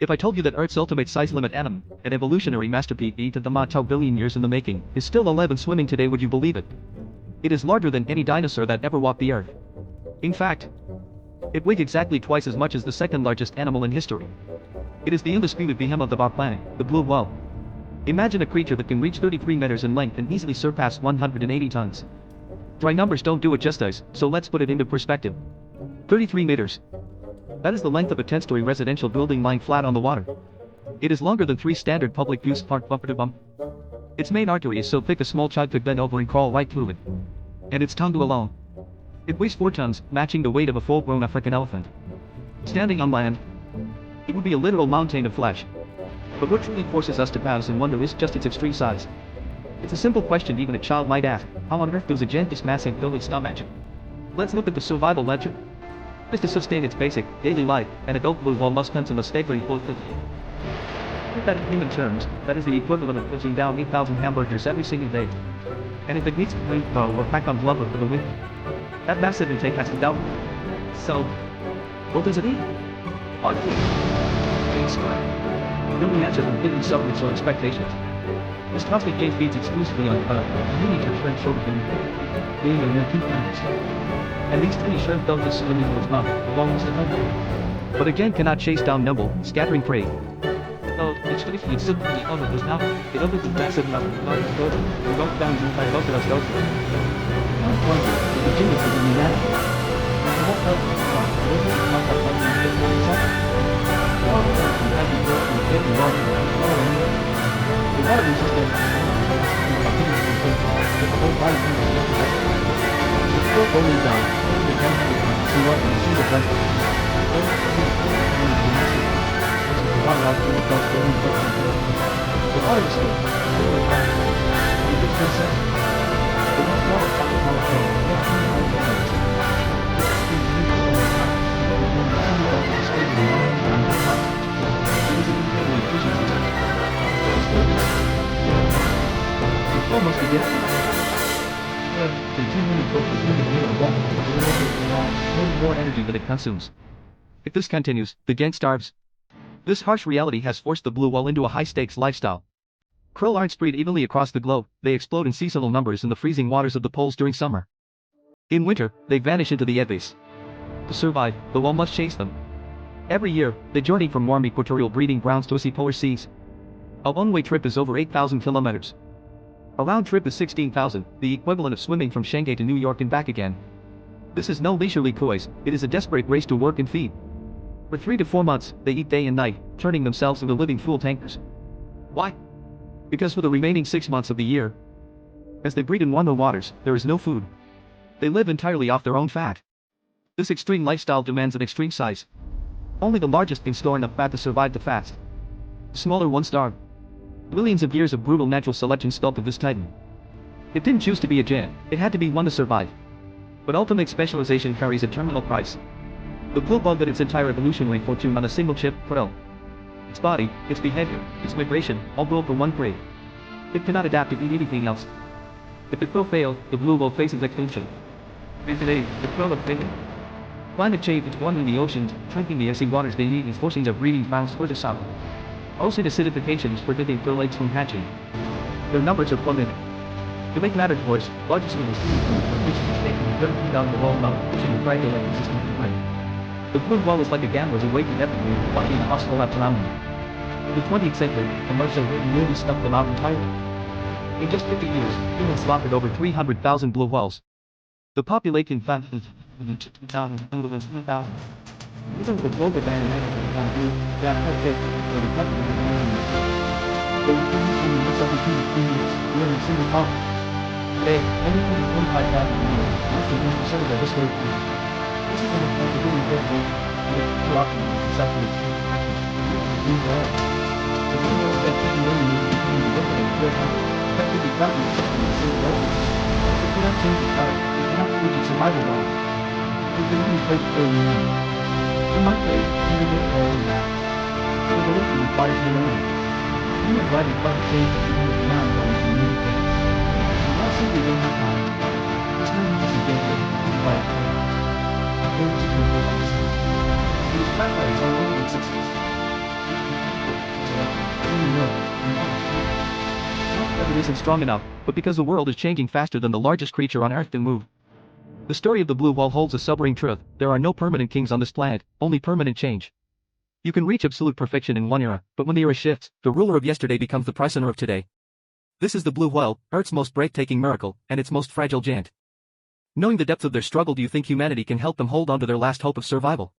If I told you that Earth's ultimate size limit atom, an evolutionary masterpiece 8 of the Mato billion years in the making, is still alive and swimming today, would you believe it? It is larger than any dinosaur that ever walked the Earth. In fact, it weighed exactly twice as much as the second largest animal in history. It is the undisputed behemoth of our planet, the blue whale. Imagine a creature that can reach 33 meters in length and easily surpass 180 tons. Dry numbers don't do it justice, so let's put it into perspective. 33 meters. That is the length of a 10-story residential building lying flat on the water. It is longer than 3 standard public use park bumper to bump. Its main artery is so thick a small child could bend over and crawl right through it. And its tongue alone. It weighs 4 tons, matching the weight of a full-grown African elephant. Standing on land, it would be a literal mountain of flesh. But what truly forces us to pause and wonder is just its extreme size. It's a simple question even a child might ask: how on earth does a giant this massive building stomach? Let's look at the survival legend. Just to sustain its basic, daily life, an adult blue whale must consume a staggering full of. Put that in human terms, that is the equivalent of pushing down 8,000 hamburgers every single day. And if it needs to clean or pack on blubber for the winter, that massive intake has to double. So, what does it eat? Odd food. Things like building answers from hidden supplements or expectations. This constant game feeds exclusively on miniature shrimp short of being a mere 2 pounds. And these tiny shrimp don't just swim into its mouth, along with the hundred. But again cannot chase down nimble, scattering prey. Oh, it's really simply the other does not. It opens the massive amount of large exposure, and goes down to the both of us goes. Not one, the genius is in humanity. The whole health of the world, the living is not that much in the physical itself. The whole health and having growth in the kid and water, the water resistant, the whole body can be it's still going down, the cancer, the water, and see the breath. The water out through the coast, the water is still, you just feel safe. The most water is not a it's almost a gift. More energy than it consumes. If this continues, the gang starves. This harsh reality has forced the blue whale into a high-stakes lifestyle. Krill aren't spread evenly across the globe, they explode in seasonal numbers in the freezing waters of the poles during summer. In winter, they vanish into the abyss. To survive, the whale must chase them. Every year, they journey from warm equatorial breeding grounds to icy polar seas. A one-way trip is over 8,000 kilometers. A round trip is 16,000, the equivalent of swimming from Shanghai to New York and back again. This is no leisurely cruise, it is a desperate race to work and feed. For 3 to 4 months, they eat day and night, turning themselves into living fuel tankers. Why? Because for the remaining 6 months of the year, as they breed in warmer waters, there is no food. They live entirely off their own fat. This extreme lifestyle demands an extreme size. Only the largest can store enough fat to survive the fast. The smaller ones starve. Millions of years of brutal natural selection sculpted this titan. It didn't choose to be a giant, it had to be one to survive. But ultimate specialization carries a terminal price. The blue bug that its entire evolutionary fortune on a single chip, krill. Its body, its behavior, its migration, all built for one prey. It cannot adapt to eat anything else. If the krill fail, the blue whale faces extinction. And today, the krill have failed. Climate change is warming the oceans, shrinking the icy waters they need and forcing their breeding grounds further south. Ocean acidification is preventing krill eggs from hatching. Their numbers are plummeting. To make matters worse, large schools, which is taking 32 down the wall mountain, pushing the fragile ecosystem to play. The blue whale is like a gambler who waited everywhere, watching the hostile laps around them. In the 20th century, commercial nearly stuffed them out entirely. In just 50 years, humans slaughtered over 300,000 blue whales. The population factor is 2,000. Even the global ban that affected the country. They were in 17 years, we're in a single pump. Today, everything is 45,000 years, less than 1% of the history. This is an attempt to really careful, too often, suffering. The video that people really need to be looking at clear cut, that could be gotten in the same way. It cannot change the color, it cannot change the survival law. It can only play the game. In my case, you can get all of that. The ability requires your own. You are driving climate change and you will not go into the new thing. You not simply don't have time. It's not just a game that you can play. It's a game to do with this. It is tracked by its own existence. it isn't strong enough, but because the world is changing faster than the largest creature on Earth can move. The story of the blue wall holds a sobering truth: there are no permanent kings on this planet, only permanent change. You can reach absolute perfection in one era, but when the era shifts, the ruler of yesterday becomes the prisoner of today. This is the blue whale, Earth's most breathtaking miracle, and its most fragile giant. Knowing the depth of their struggle, do you think humanity can help them hold on to their last hope of survival?